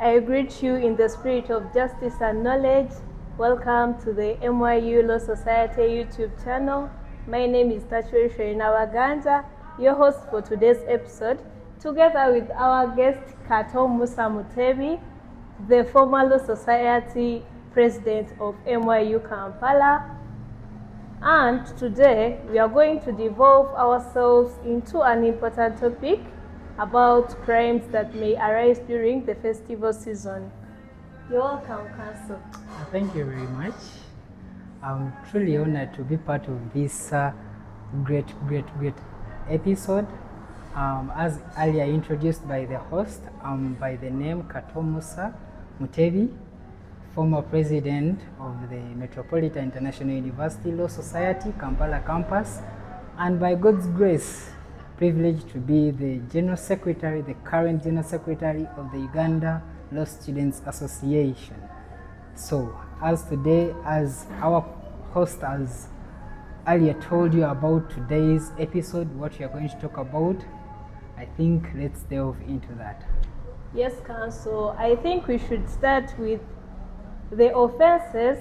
I greet you in the spirit of justice and knowledge. Welcome to the MYU Law Society YouTube channel. My name is Tachwe Ganja, your host for today's episode, together with our guest Kato Musa Mutebi, the former Law Society president of MYU Kampala. And today we are going to devolve ourselves into an important topic about crimes that may arise during the festival season. You're welcome, Council. Thank you very much. I'm truly honored to be part of this great episode. As earlier introduced by the host, by the name Kato Musa Mutebi, former president of the Metropolitan International University Law Society, Kampala campus, and by God's grace, privileged to be the General Secretary, the current General Secretary of the Uganda Law Students Association. So, as today, as our host has earlier told you about today's episode, what we are going to talk about, I think let's delve into that. Yes, Council. I think we should start with the offenses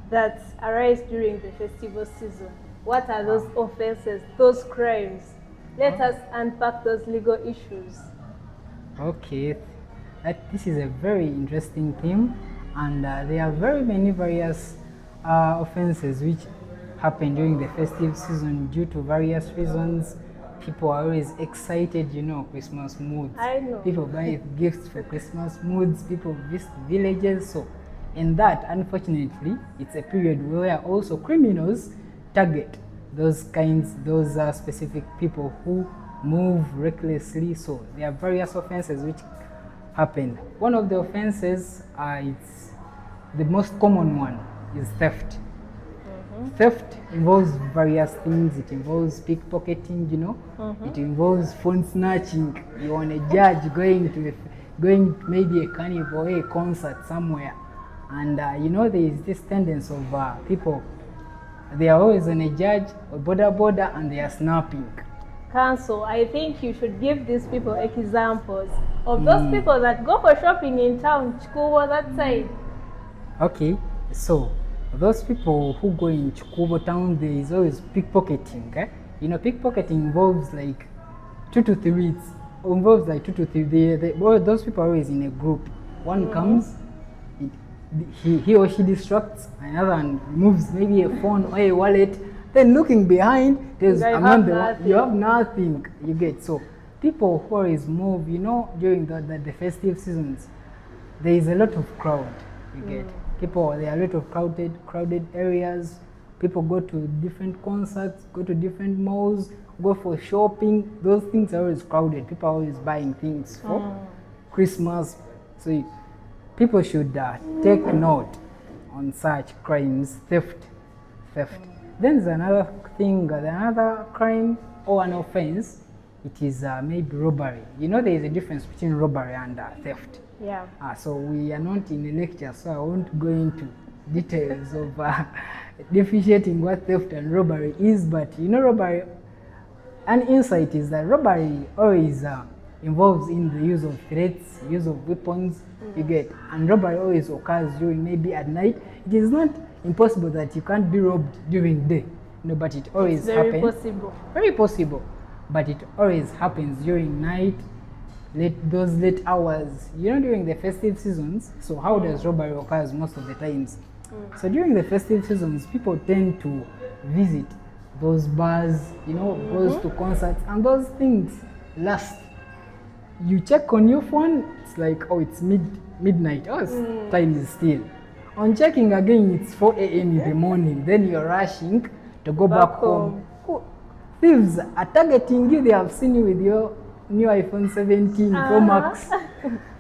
that arise during the festival season. What are those offenses, those crimes? Let us unpack those legal issues. Okay, this is a very interesting theme, and there are very many various offenses which happen during the festive season due to various reasons. People are always excited, Christmas moods. I know. People buy gifts for Christmas moods, people visit villages. So, in that, unfortunately, it's a period where also criminals target those specific people who move recklessly. So there are various offenses which happen. One of the offenses, it's the most common one, is theft. Theft involves various things. It involves pickpocketing, It involves phone snatching. You're on a judge going maybe a carnival or a concert somewhere, and there is this tendency of people. They are always on a judge or border and they are snapping. Council, I think you should give these people examples of those people that go for shopping in town, Chikubo, that side. Okay, so those people who go in Chikubo town, there is always pickpocketing. Pickpocketing involves like two to three. Those people are always in a group. One comes, he or she distracts, another and removes maybe a phone or a wallet, then looking behind, you have nothing, you get. So people who always move, during the festive seasons, there is a lot of crowd, you get. There are a lot of crowded areas. People go to different concerts, go to different malls, go for shopping. Those things are always crowded. People are always buying things for Christmas. So people should take note on such crimes, theft. Then there's another thing, another crime or an offense. It is maybe robbery. There is a difference between robbery and theft. Yeah. So we are not in a lecture, so I won't go into details of differentiating what theft and robbery is. But robbery, an insight is that robbery always involves in the use of threats, use of weapons, you get, and robbery always occurs during maybe at night. It is not impossible that you can't be robbed during day, but it always happens. Very possible, but it always happens during night, those late hours, during the festive seasons. So how does robbery occurs most of the times? So during the festive seasons, people tend to visit those bars, goes to concerts, and those things last. You check on your phone, it's like, it's midnight. Time is still. On checking again, it's 4 a.m. in the morning. Then you're rushing to go back home. Thieves are targeting you. They have seen you with your new iPhone 17 Pro Max.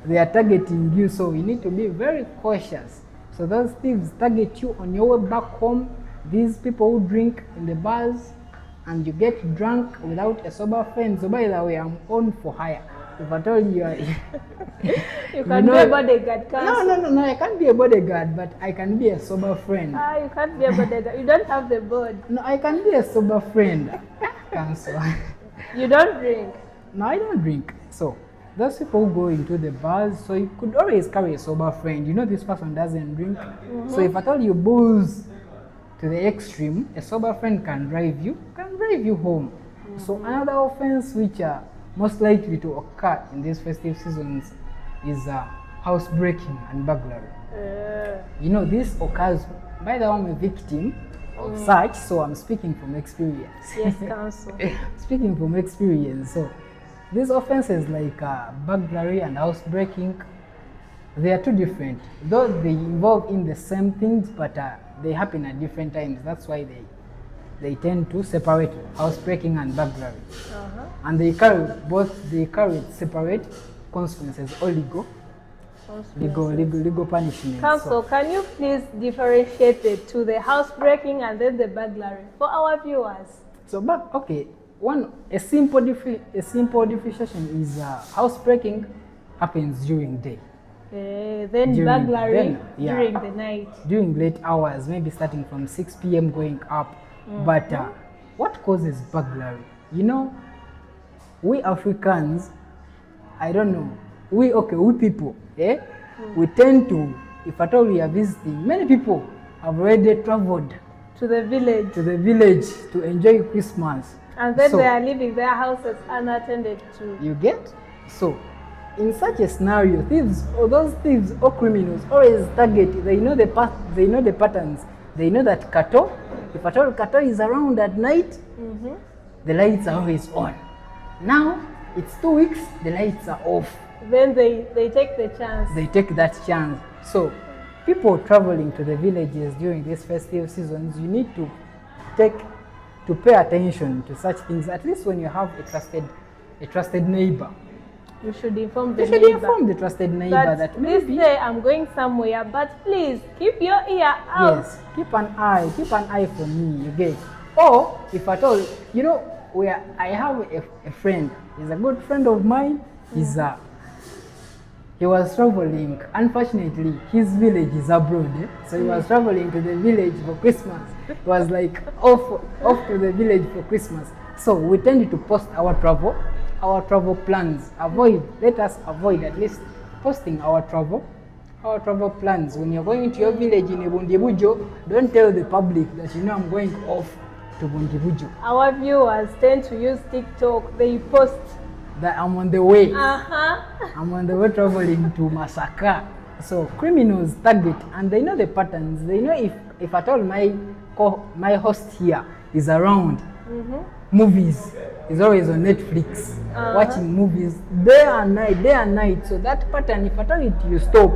They are targeting you, so you need to be very cautious. So those thieves target you on your way back home. These people who drink in the bars and you get drunk without a sober friend. So by the way, I'm on for hire. If I told you, you can be a bodyguard. No, I can't be a bodyguard, but I can be a sober friend. You can't be a bodyguard. You don't have the board. No, I can be a sober friend. Cancel. You don't drink? No, I don't drink. So those people who go into the bars, so you could always carry a sober friend. You know this person doesn't drink. So if at all you booze to the extreme, a sober friend can drive you home. So another offense which are most likely to occur in these festive seasons is housebreaking and burglary. You know, this occurs by the way I'm a victim of such, so I'm speaking from experience. Yes, counsel. Speaking from experience, so these offenses like burglary and housebreaking, they are two different. Though they involve in the same things, but they happen at different times. That's why they tend to separate housebreaking and burglary. And they carry separate consequences or legal punishment. Counsel, can you please differentiate the two, the housebreaking and then the burglary for our viewers? So, a simple differentiation is housebreaking happens during day. Then burglary during the night. During late hours, maybe starting from 6 p.m. going up. But what causes burglary? You know, we Africans, I don't know, we people, we tend to, if at all we are visiting, many people have already traveled to the village to enjoy Christmas. And then they are leaving their houses unattended to. You get? So, in such a scenario, those thieves or criminals always target, they know the patterns. They know that if at all cattle is around at night, the lights are always on. Now, it's 2 weeks, the lights are off. Then they take the chance. They take that chance. So, people traveling to the villages during these festive seasons, you need to pay attention to such things. At least when you have a trusted neighbor, you should inform the trusted neighbor that maybe this day I'm going somewhere, but please keep your ear out. Yes, keep an eye for me. You get? Or if at all, you know, I have a friend. He's a good friend of mine. He was traveling. Unfortunately, his village is abroad, so he was traveling to the village for Christmas. It was like off to the village for Christmas. So we tended to post our travel plans. Let us avoid at least posting our travel plans. When you're going to your village in Bundibujo, don't tell the public that you know I'm going off to Bundibujo. Our viewers tend to use TikTok. They post that I'm on the way. I'm on the way traveling to Masaka. So criminals target, and they know the patterns. They know if at all my host here is around. Movies is always on Netflix, watching movies day and night. So that pattern, if at all you stop,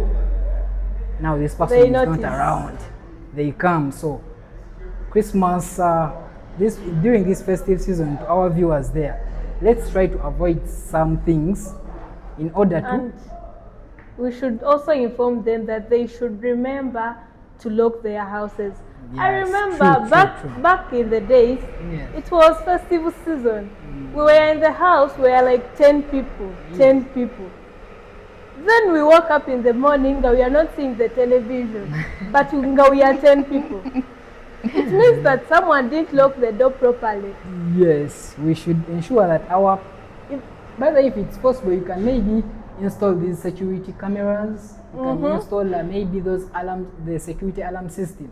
now this person is not around. They come. So Christmas, during this festive season, to our viewers there, let's try to avoid some things in order to. And we should also inform them that they should remember to lock their houses. Yes, I remember back in the days, it was festival season. We were in the house, we were like 10 people, 10 people. Then we woke up in the morning, we are not seeing the television, but we are 10 people. It means that someone didn't lock the door properly. Yes, we should ensure that if it's possible, you can maybe install these security cameras. You can install maybe those alarms, the security alarm system.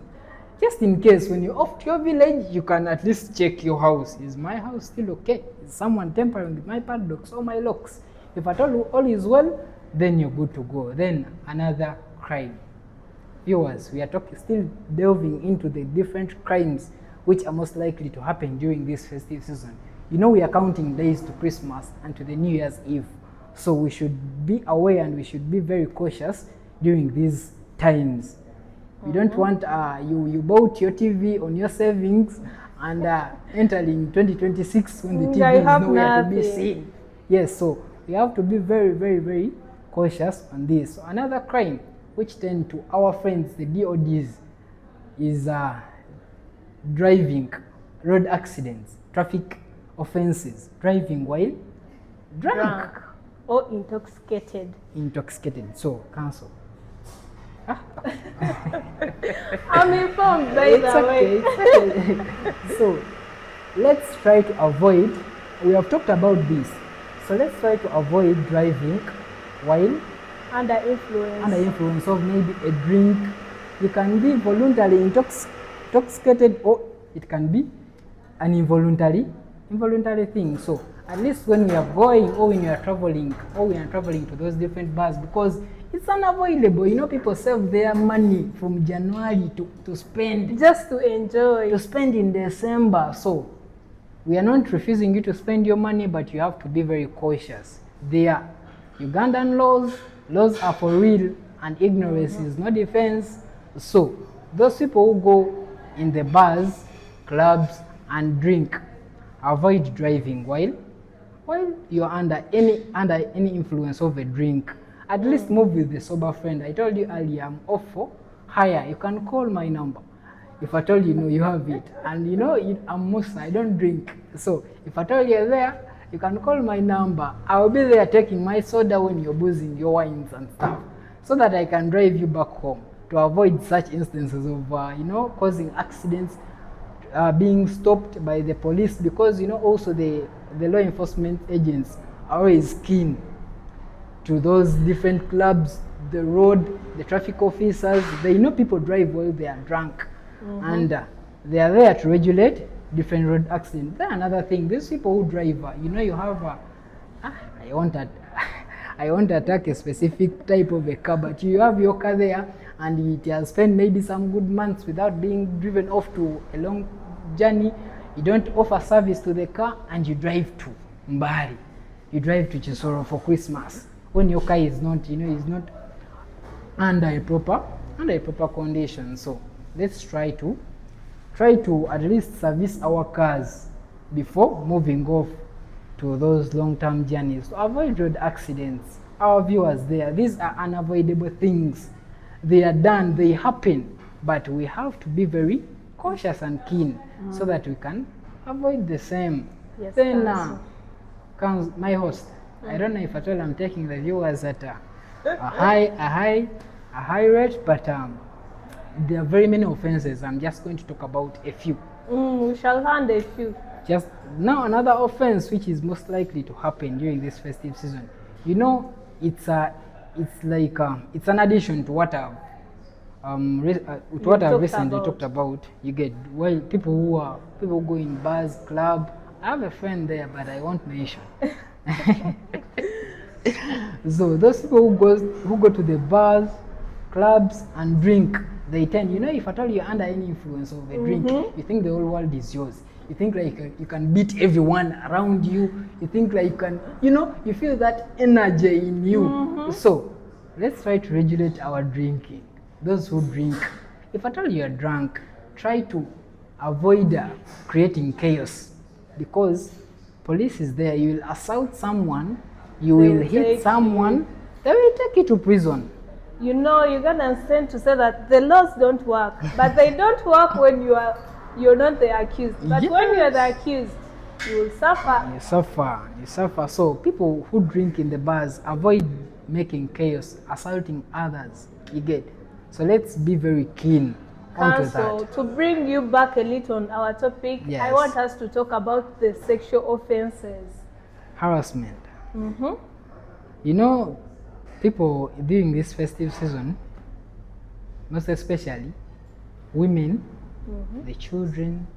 Just in case when you're off to your village, you can at least check your house. Is my house still okay? Is someone tampering with my padlocks or my locks? If at all is well, then you're good to go. Then another crime. Viewers, we are still delving into the different crimes which are most likely to happen during this festive season. You know, we are counting days to Christmas and to the New Year's Eve. So we should be aware and we should be very cautious during these times. You don't want you bought your TV on your savings and entering 2026 when the TV is nowhere to be seen. Yes, so we have to be very, very, very cautious on this. So another crime which tend to our friends, the DODs, is driving, road accidents, traffic offenses, driving while drunk or intoxicated. So cancel. I'm informed by the way. So let's try to avoid. We have talked about this. So let's try to avoid driving while Under influence. under influence of maybe a drink. You can be voluntarily intoxicated, or it can be an involuntary thing. So at least when we are going, or when we are traveling, to those different bars, because it's unavoidable. You know, people save their money from January to spend, Just to enjoy. to spend in December. So we are not refusing you to spend your money, but you have to be very cautious. They are Ugandan laws. Laws are for real, and ignorance is no defense. So those people who go in the bars, clubs, and drink, avoid driving while you're under any influence of a drink. At least move with a sober friend. I told you earlier, I'm off for hire. You can call my number. If I told you no, you have it. And you know, I'm Musa, I don't drink. So if I told you there, you can call my number. I'll be there taking my soda when you're boozing your wines and stuff, so that I can drive you back home, to avoid such instances of, you know, causing accidents, being stopped by the police, because, you know, also the law enforcement agents are always keen to those different clubs, the road, the traffic officers. They know people drive while they are drunk, and they are there to regulate different road accidents. Then another thing, these people who drive, you know, you have I won't attack a specific type of a car, but you have your car there, and it has spent maybe some good months without being driven off to a long journey. You don't offer service to the car, and you drive to Mbari, you drive to Chisoro for Christmas, when your car is not, you know, is not under a proper condition. So let's try to at least service our cars before moving off to those long-term journeys, to avoid road accidents. Our viewers there, these are unavoidable things. They are done, they happen, but we have to be very cautious and keen, so that we can avoid the same. Yes, Then Council. comes my host. I don't know if at all I'm taking the viewers at a high rate, but there are very many offenses. I'm just going to talk about a few. We shall hand a few. Just now, another offense which is most likely to happen during this festive season. You know, it's like it's an addition to what I've recently talked about. You get, well, people who go in bars, club. I have a friend there, but I won't mention. So those people who go to the bars, clubs, and drink, they tend, you know, if at all you're under any influence of a drink, you think the whole world is yours. You think like you can beat everyone around you. You think like you can, you know, you feel that energy in you. So let's try to regulate our drinking. Those who drink, if at all you're drunk, try to avoid creating chaos, because police is there. You will assault someone, you will hit someone, they will take you to prison. You know, Ugandans tend to say that the laws don't work, but they don't work when you're not the accused. But when you're the accused, you will suffer. You suffer. So people who drink in the bars, avoid making chaos, assaulting others. You get. So let's be very keen onto Council, that. to bring you back a little on our topic, Yes. I want us to talk about the sexual offenses. Harassment. You know, people during this festive season, most especially women, the children,